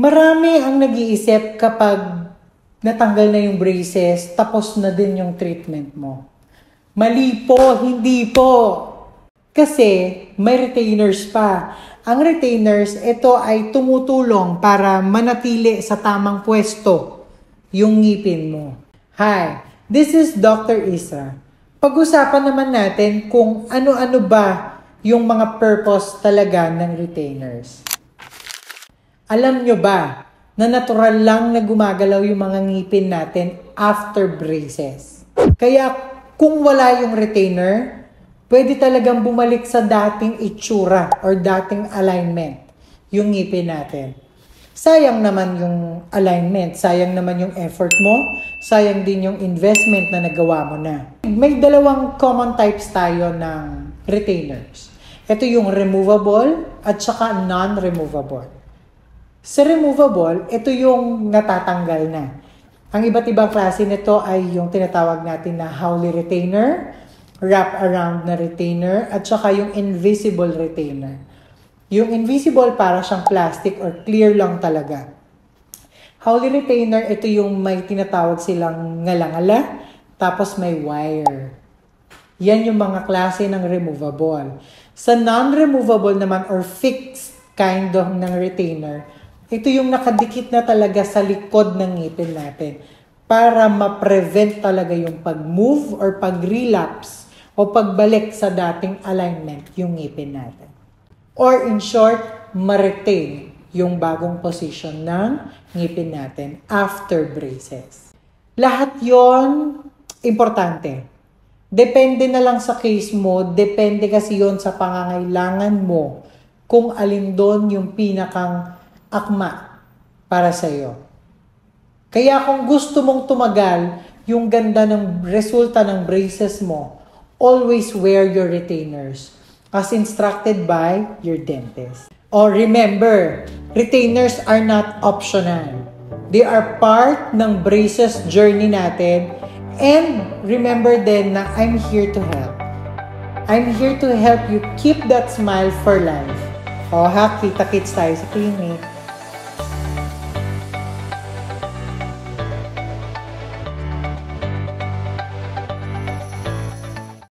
Marami ang nag-iisip kapag natanggal na yung braces, tapos na din yung treatment mo. Mali po, hindi po. Kasi may retainers pa. Ang retainers, ito ay tumutulong para manatili sa tamang pwesto yung ngipin mo. Hi, this is Dr. Isra. Pag-usapan naman natin kung ano-ano ba yung mga purpose talaga ng retainers. Alam nyo ba na natural lang na gumagalaw yung mga ngipin natin after braces? Kaya kung wala yung retainer, pwede talagang bumalik sa dating itsura or dating alignment yung ngipin natin. Sayang naman yung alignment, sayang naman yung effort mo, sayang din yung investment na nagawa mo na. May dalawang common types tayo ng retainers. Ito yung removable at saka non-removable. Sa removable, ito yung natatanggal na. Ang iba't ibang klase nito ay yung tinatawag natin na Howley retainer, wrap around na retainer, at saka yung invisible retainer. Yung invisible para siyang plastic or clear lang talaga. Howley retainer, ito yung may tinatawag silang ngala-ngala, tapos may wire. Yan yung mga klase ng removable. Sa non-removable naman or fixed kind of ng retainer, ito yung nakadikit na talaga sa likod ng ngipin natin para ma-prevent talaga yung pag-move or pag-relapse o pagbalik sa dating alignment yung ngipin natin. Or in short, ma-retain yung bagong position ng ngipin natin after braces. Lahat yon importante. Depende na lang sa case mo, depende kasi yon sa pangangailangan mo kung alin doon yung pinakang akma para sa iyo. Kaya kung gusto mong tumagal yung ganda ng resulta ng braces mo, always wear your retainers as instructed by your dentist. Or remember, retainers are not optional. They are part ng braces journey natin. And remember din na I'm here to help. I'm here to help you keep that smile for life. O ha, kita-kits tayo sa clinic.